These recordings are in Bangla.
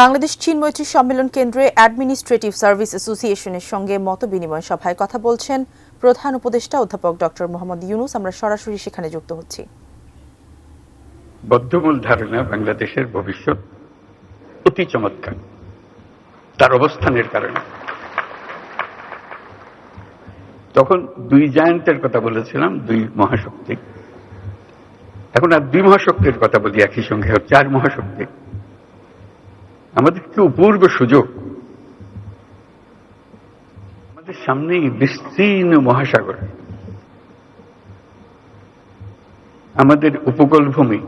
বাংলাদেশ চীন মৈত্রী সম্মেলন কেন্দ্রে অ্যাডমিনিস্ট্রেটিভ সার্ভিস অ্যাসোসিয়েশনের সঙ্গে মতবিনিময় সভায় কথা বলছেন প্রধান উপদেষ্টা অধ্যাপক ডক্টর মোহাম্মদ ইউনূস। আমরা সরাসরি সেখানে যুক্ত হচ্ছি। বদ্ধমূল ধারণা বাংলাদেশের ভবিষ্যৎ অতি চমৎকার তার অবস্থানের কারণে। তখন দুই জায়ান্টের কথা বলেছিলাম, দুই মহাশক্তি। এখন আর দুই মহাশক্তির কথা বলি একই সঙ্গে, চার মহাশক্তি। আমাদের কি অপূর্ব সুযোগ, আমাদের সামনে বিস্তীর্ণ মহাসাগর, আমাদের উপকূল ভূমি,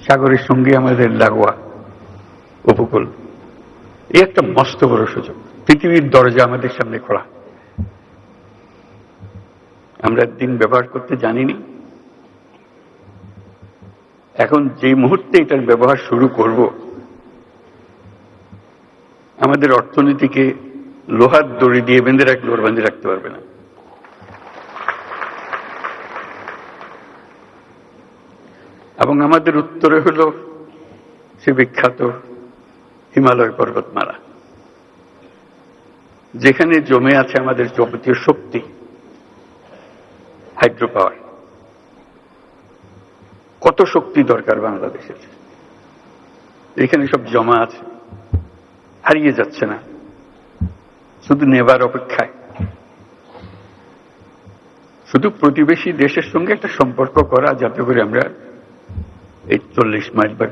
সাগরের সঙ্গে আমাদের লাগোয়া উপকূল। এই একটা মস্ত বড় সুযোগ, পৃথিবীর দরজা আমাদের সামনে খোলা। আমরা দিন ব্যবহার করতে জানিনি। এখন যে মুহূর্তে এটার ব্যবহার শুরু করব, আমাদের অর্থনীতিকে লোহার দড়ি দিয়ে বেঁধে রাখলে ওর বেঁধে রাখতে পারবে না। এবং আমাদের উত্তরে হল সে বিখ্যাত হিমালয় পর্বতমালা, যেখানে জমে আছে আমাদের যাবতীয় শক্তি, হাইড্রো পাওয়ার। কত শক্তি দরকার বাংলাদেশের, এখানে সব জমা আছে, হারিয়ে যাচ্ছে না, শুধু নেবার অপেক্ষায়। শুধু প্রতিবেশী দেশের সঙ্গে একটা সম্পর্ক করা, যাতে করে আমরা এই 40 মাইল বা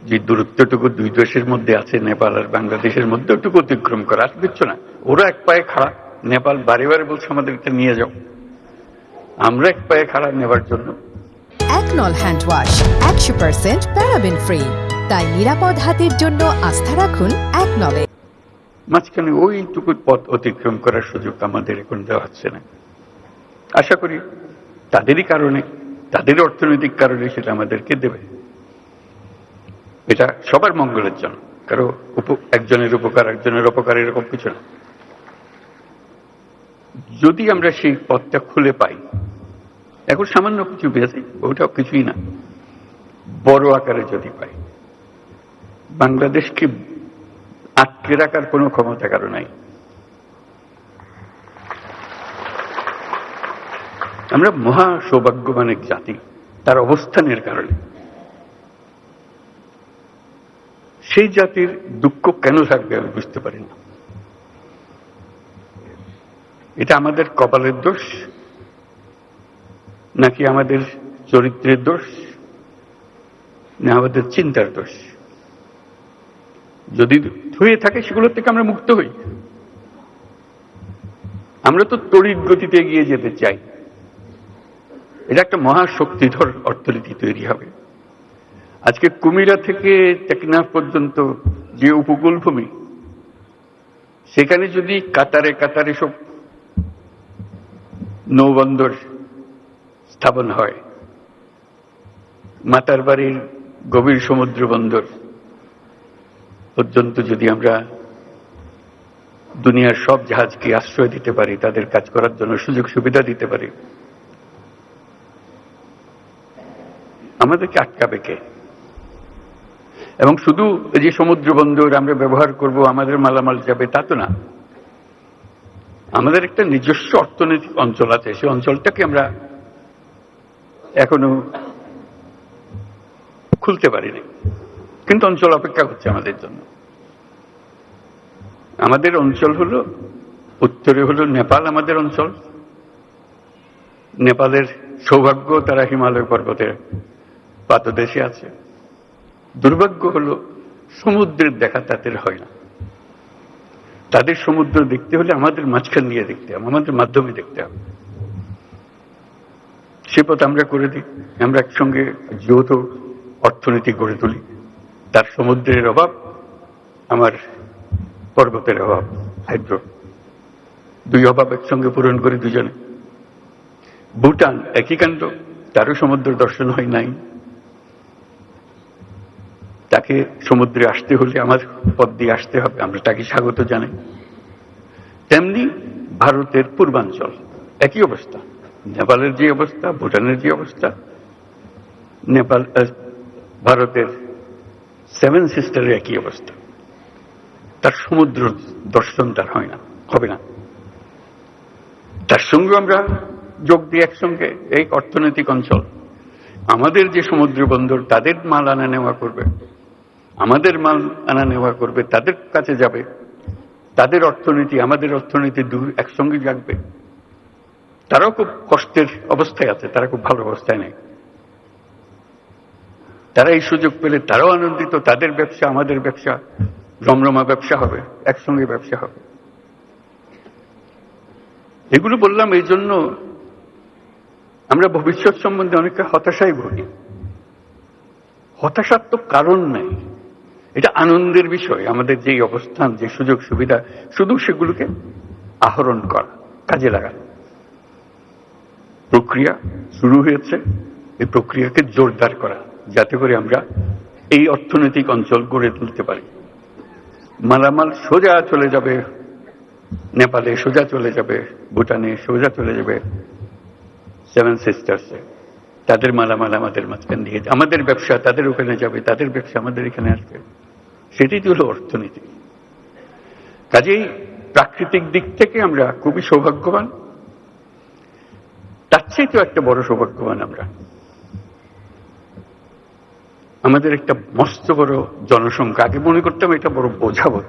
যে দূরত্বটুকু দুই দেশের মধ্যে আছে, নেপাল আর বাংলাদেশের মধ্যে, ওটুকু অতিক্রম করা। আর কিচ্ছু না। ওরা এক পায়ে খাড়া, নেপাল বারে বারে বলছে আমাদের এটা নিয়ে যাও, আমরা এক পায়ে খাড়া নেবার জন্য। একনল হ্যান্ড ওয়াশ 100% প্যারাবেন ফ্রি, তাই নিরাপদ হাতের জন্য আস্থা রাখুন একনলে। মাঝখানে ওইটুকু পথ অতিক্রম করার সুযোগ আমাদের এখন দেওয়া হচ্ছে না। আশা করি তাদেরই কারণে, তাদের অর্থনৈতিক কারণে সেটা আমাদেরকে দেবে। এটা সবার মঙ্গলের জন্য, কারো একজনের উপকার একজনের অপকার এরকম কিছু না। যদি আমরা সেই পথটা খুলে পাই, এখন সামান্য কিছু পেয়েছি, ওটাও কিছুই না, বড় আকারে যদি পাই, বাংলাদেশকে আটকে রাখার কোনো ক্ষমতা কারো নাই। আমরা মহা সৌভাগ্যবান এক জাতি, তার অবস্থানের কারণে। সেই জাতির দুঃখ কেন থাকবে আমি বুঝতে পারি না। এটা আমাদের কপালের দোষ, নাকি আমাদের চরিত্রের দোষ, না আমাদের চিন্তার দোষ? যদি হয়ে থাকে সেগুলোর থেকে আমরা মুক্ত হই। আমরা তো তড়িৎ গতিতে এগিয়ে যেতে চাই। এটা একটা মহাশক্তিধর অর্থনীতি তৈরি হবে। আজকে কুমিরা থেকে টেকনাফ পর্যন্ত যে উপকূল ভূমি, সেখানে যদি কাতারে কাতারে সব নৌবন্দর স্থাপন হয়, মাতার বাড়ির গভীর সমুদ্র বন্দর পর্যন্ত যদি আমরা দুনিয়ার সব জাহাজকে আশ্রয় দিতে পারি, তাদের কাজ করার জন্য সুযোগ সুবিধা দিতে পারি, আমাদেরকে আটকাবে কে? এবং শুধু যে সমুদ্র বন্দর আমরা ব্যবহার করব, আমাদের মালামাল যাবে, তা তো না। আমাদের একটা নিজস্ব অর্থনৈতিক অঞ্চল আছে, সেই অঞ্চলটাকে আমরা এখনো খুলতে পারিনি, কিন্তু অঞ্চল অপেক্ষা করছে আমাদের জন্য। আমাদের অঞ্চল হলো, উত্তরে হলো নেপাল আমাদের অঞ্চল। নেপালের সৌভাগ্য, তারা হিমালয় পর্বতের পাদদেশে আছে। দুর্ভাগ্য হলো সমুদ্রের দেখা তাদের হয় না। তাদের সমুদ্র দেখতে হলে আমাদের মাঝখান দিয়ে দেখতে হবে, আমাদের মাধ্যমে দেখতে হবে। সে পথ আমরা করে দিই, আমরা একসঙ্গে যৌথ অর্থনীতি গড়ে তুলি। তার সমুদ্রের অভাব, আমার পর্বতের অভাব, হাইড্রো, দুই অভাব একসঙ্গে পূরণ করে দুজনে। ভুটান একই কাণ্ড, তারও সমুদ্র দর্শন হয় নাই। তাকে সমুদ্রে আসতে হলে আমার পথ দিয়ে আসতে হবে, আমরা তাকে স্বাগত জানাই। তেমনি ভারতের পূর্বাঞ্চল একই অবস্থা, নেপালের যে অবস্থা, ভুটানের যে অবস্থা, নেপাল ভারতের 7 সিস্টারের একই অবস্থা। তার সমুদ্র দর্শন তার হয় না, হবে না। তার সঙ্গে আমরা যোগ দিই একসঙ্গে এই অর্থনৈতিক অঞ্চল। আমাদের যে সমুদ্র বন্দর, তাদের মাল আনা নেওয়া করবে, আমাদের মাল আনা নেওয়া করবে, তাদের কাছে যাবে, তাদের অর্থনীতি আমাদের অর্থনীতি একসঙ্গে জাগবে। তারাও খুব কষ্টের অবস্থায় আছে, তারা খুব ভালো অবস্থায় নেই। তারা এই সুযোগ পেলে তারাও আনন্দিত, তাদের ব্যবসা আমাদের ব্যবসা রমরমা ব্যবসা হবে, একসঙ্গে ব্যবসা হবে। এগুলো বললাম এই জন্য আমরা ভবিষ্যৎ সম্বন্ধে অনেকটা হতাশায় ভুগি। হতাশার তো কারণ নাই, এটা আনন্দের বিষয়। আমাদের যে অবস্থান, যে সুযোগ সুবিধা, শুধু সেগুলোকে আহরণ করা, কাজে লাগানো। প্রক্রিয়া শুরু হয়েছে, এই প্রক্রিয়াকে জোরদার করা, যাতে করে আমরা এই অর্থনৈতিক অঞ্চল গড়ে তুলতে পারি। মালামাল সোজা চলে যাবে নেপালে, সোজা চলে যাবে ভুটানে, সোজা চলে যাবে সেভেন সিস্টার্সে। তাদের মালামাল আমাদের মাঝখান দিয়ে, আমাদের ব্যবসা তাদের ওখানে যাবে, তাদের ব্যবসা আমাদের এখানে আসবে। সেটাই হলো অর্থনীতি। কাজেই প্রাকৃতিক দিক থেকে আমরা খুবই সৌভাগ্যবান। তার চেয়েও একটা বড় সৌভাগ্যবান আমরা, আমাদের একটা মস্ত বড় জনসংখ্যা। আগে মনে করতাম এটা বড় বোঝা বোধ,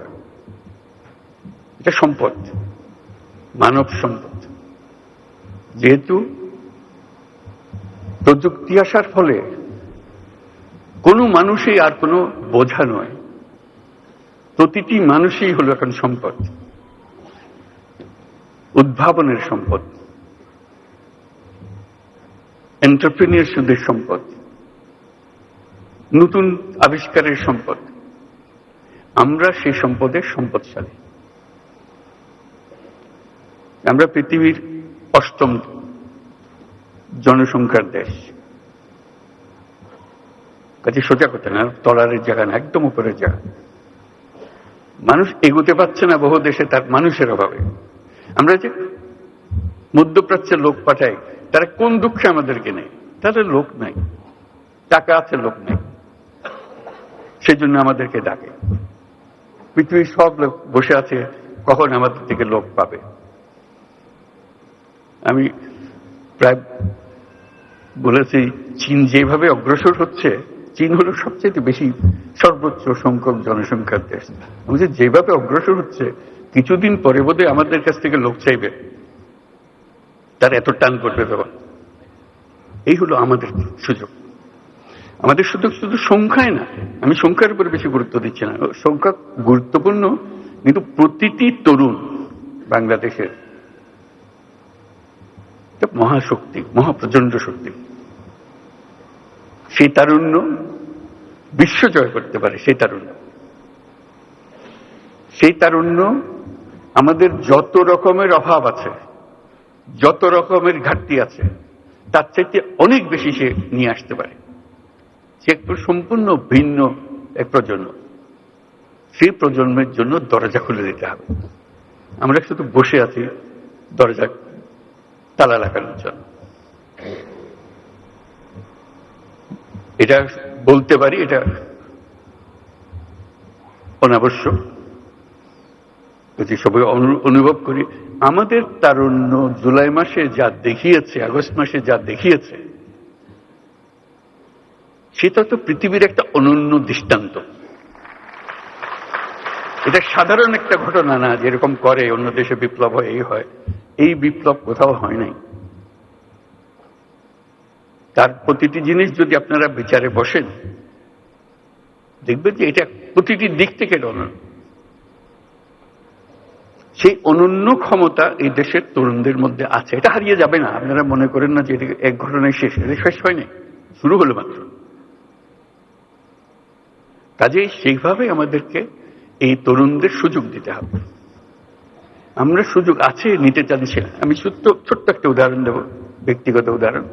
এটা সম্পদ, মানব সম্পদ। যেহেতু প্রযুক্তি আসার ফলে কোনো মানুষই আর কোনো বোঝা নয়, প্রতিটি মানুষই হলো এখন সম্পদ, উদ্ভাবনের সম্পদ, এন্টারপ্রেনিয়ারশিপের সম্পদ, নতুন আবিষ্কারের সম্পদ। আমরা সেই সম্পদের সম্পদশালী। আমরা পৃথিবীর 8ম জনসংখ্যার দেশ। কাজে সোজা কথা না, তলারের জায়গা না, একদম উপরের জায়গা। মানুষ এগোতে পারছে না বহু দেশে তার মানুষের অভাবে। আমরা যে মধ্যপ্রাচ্যের লোক পাঠাই, তারা কোন দুঃখে আমাদেরকে নেই? তাদের লোক নাই, টাকা আছে, লোক নেই, সেই জন্য আমাদেরকে ডাকে। পৃথিবীর সব লোক বসে আছে কখন আমাদের থেকে লোক পাবে। আমি প্রায় বলেছি, চীন যেভাবে অগ্রসর হচ্ছে, চীন হলো সবচেয়ে বেশি সর্বোচ্চ সংখ্যক জনসংখ্যার দেশ। আমাদের যেভাবে অগ্রসর হচ্ছে, কিছুদিন পরে বোধহয় আমাদের কাছ থেকে লোক চাইবে, তার এত টান করবে তখন। এই হলো আমাদের সুযোগ। আমাদের সুযোগ শুধু সংখ্যায় না, আমি সংখ্যার উপরে বেশি গুরুত্ব দিচ্ছি না, সংখ্যা গুরুত্বপূর্ণ, কিন্তু প্রতিটি তরুণ বাংলাদেশের মহাশক্তি, মহাপ্রচন্ড শক্তি। সেই তারুণ্য বিশ্ব জয় করতে পারে। সেই তারুণ্য আমাদের যত রকমের অভাব আছে, যত রকমের ঘাটতি আছে, তার চাইতে অনেক বেশি সে নিয়ে আসতে পারে। সে একটু সম্পূর্ণ ভিন্ন এক প্রজন্ম। সেই প্রজন্মের জন্য দরজা খুলে দিতে হবে। আমরা শুধু বসে আছি দরজা তালা লাগানোর জন্য। এটা বলতে পারি, এটা অনাবশ্যক, যদি সবাই অনুভব করি। আমাদের তারুণ্য জুলাই মাসে যা দেখিয়েছে, আগস্ট মাসে যা দেখিয়েছে, সেটা তো পৃথিবীর একটা অনন্য দৃষ্টান্ত। এটা সাধারণ একটা ঘটনা না, যেরকম করে অন্য দেশে বিপ্লব হয়, এই হয়। এই বিপ্লব কোথাও হয় নাই। তার প্রতিটি জিনিস যদি আপনারা বিচারে বসেন, দেখবেন যে এটা প্রতিটি দিক থেকে অনন্য। সেই অনন্য ক্ষমতা এই দেশের তরুণদের মধ্যে আছে, এটা হারিয়ে যাবে না। আপনারা মনে করেন না যে এটা এক ঘটনায় শেষ, এটা শেষ হয়নি, শুরু হলো মাত্র। কাজেই সেইভাবে আমাদেরকে এই তরুণদের সুযোগ দিতে হবে। আমরা সুযোগ আছে, নিতে চাচ্ছি না। আমি ছোট্ট একটা উদাহরণ দেব, ব্যক্তিগত উদাহরণ।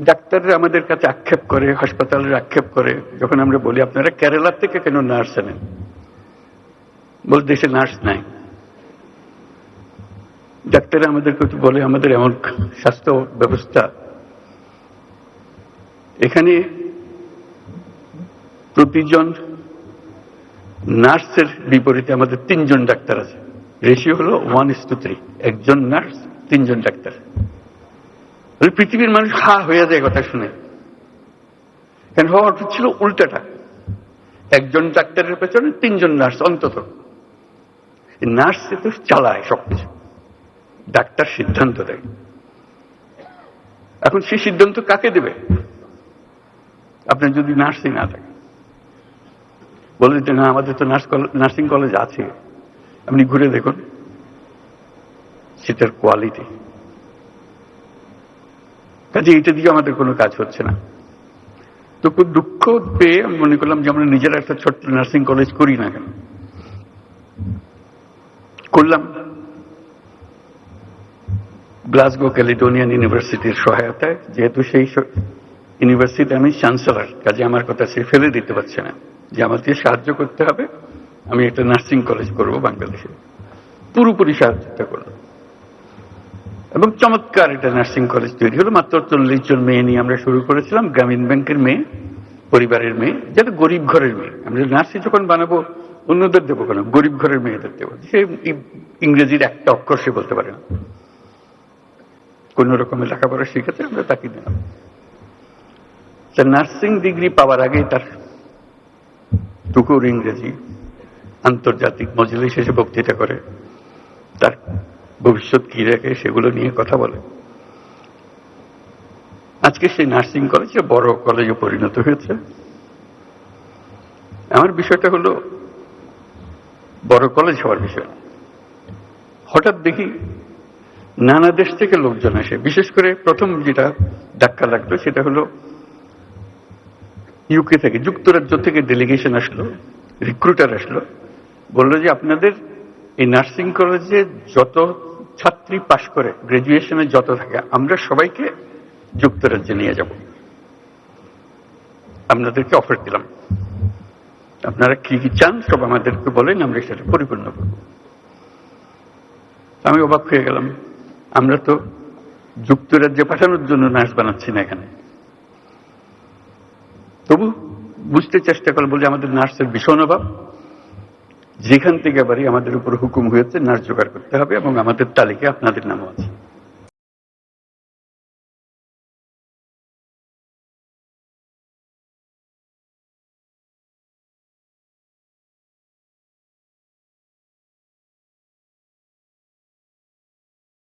ডাক্তাররা আমাদের কাছে আক্ষেপ করে, হাসপাতালের আক্ষেপ করে, যখন আমরা বলি আপনারা কেরালা থেকে কেন নার্স আনেন, বল দেশে নার্স নাই। ডাক্তাররা আমাদেরকে বলে আমাদের এমন স্বাস্থ্য ব্যবস্থা, এখানে প্রতিজন নার্সের বিপরীতে আমাদের 3 জন ডাক্তার আছে। রেশিও হলো 1:3, একজন নার্স 3 জন ডাক্তার। পৃথিবীর মানুষ হা হয়ে যায় কথা শুনে। কেন হওয়ার ছিল উল্টাটা, একজন ডাক্তারের পেছনে 3 জন নার্স অন্তত। নার্স তো চালায় সবকিছু, ডাক্তার সিদ্ধান্ত দেয়। এখন সেই সিদ্ধান্ত কাকে দেবে? আপনার যদি নার্সই না থাকে, বলে যে না আমাদের তো নার্সিং কলেজ আছে, আপনি ঘুরে দেখুন সেটার কোয়ালিটি। কাজে এটা দিয়ে আমাদের কোনো কাজ হচ্ছে না। তো খুব দুঃখ পেয়ে আমি মনে করলাম যে আমরা নিজেরা একটা ছোট্ট নার্সিং কলেজ করি না কেন। করলাম গ্লাসগো ক্যালিডোনিয়ান ইউনিভার্সিটির সহায়তায়। যেহেতু সেই ইউনিভার্সিটি আমি চ্যান্সেলর, কাজে আমার কথা সে ফেলে দিতে পারছে না যে আমাকে সাহায্য করতে হবে, আমি একটা নার্সিং কলেজ করব বাংলাদেশে। পুরোপুরি সাহায্য করল এবং চমৎকার একটা নার্সিং কলেজ তৈরি হলো। মাত্র 40 জন মেয়ে নিয়ে আমরা শুরু করেছিলাম, গ্রামীণ ব্যাংকের মেয়ে, পরিবারের মেয়ে, যারা গরিব ঘরের মেয়ে। আমরা নার্সিং যখন বানাবো অন্যদের দেবো কেন, গরিব ঘরের মেয়েদের দেবো। সে ইংরেজির একটা অক্ষর সে বলতে পারে না, কোন রকমের লেখাপড়া শিখেছে, আমরা তাকে দিলাম। নার্সিং ডিগ্রি পাওয়ার আগে তার টুকুর ইংরেজি, আন্তর্জাতিক মজলিস এসে বক্তৃতা করে, তার ভবিষ্যৎ কি রেখে সেগুলো নিয়ে কথা বলে। আজকে সেই নার্সিং কলেজে বড় কলেজে পরিণত হয়েছে। আমার বিষয়টা হলো বড় কলেজ হওয়ার বিষয়। হঠাৎ দেখি নানা দেশ থেকে লোকজন আসে। বিশেষ করে প্রথম যেটা ধাক্কা লাগলো সেটা হলো ইউকে থেকে, যুক্তরাজ্য থেকে ডেলিগেশন আসলো, রিক্রুটার আসলো, বললো যে আপনাদের এই নার্সিং কলেজে যত ছাত্রী পাশ করে, গ্রাজুয়েশনে যত থাকে, আমরা সবাইকে যুক্তরাজ্যে নিয়ে যাব। আপনাদেরকে অফার দিলাম, আপনারা কি কি চান সব আমাদেরকে বলেন, আমরা সেটা পরিপূর্ণ করব। আমি অবাক হয়ে গেলাম, আমরা তো যুক্তরাজ্যে পাঠানোর জন্য নার্স বানাচ্ছি না এখানে। তবু বুঝতে চেষ্টা করলাম, বলে আমাদের নার্সের ভীষণ অভাব, যেখান থেকে বাড়ি আমাদের উপর হুকুম হয়েছে নার্স জোগাড় করতে হবে এবং আমাদের তালিকায় আপনাদের নামও আছে।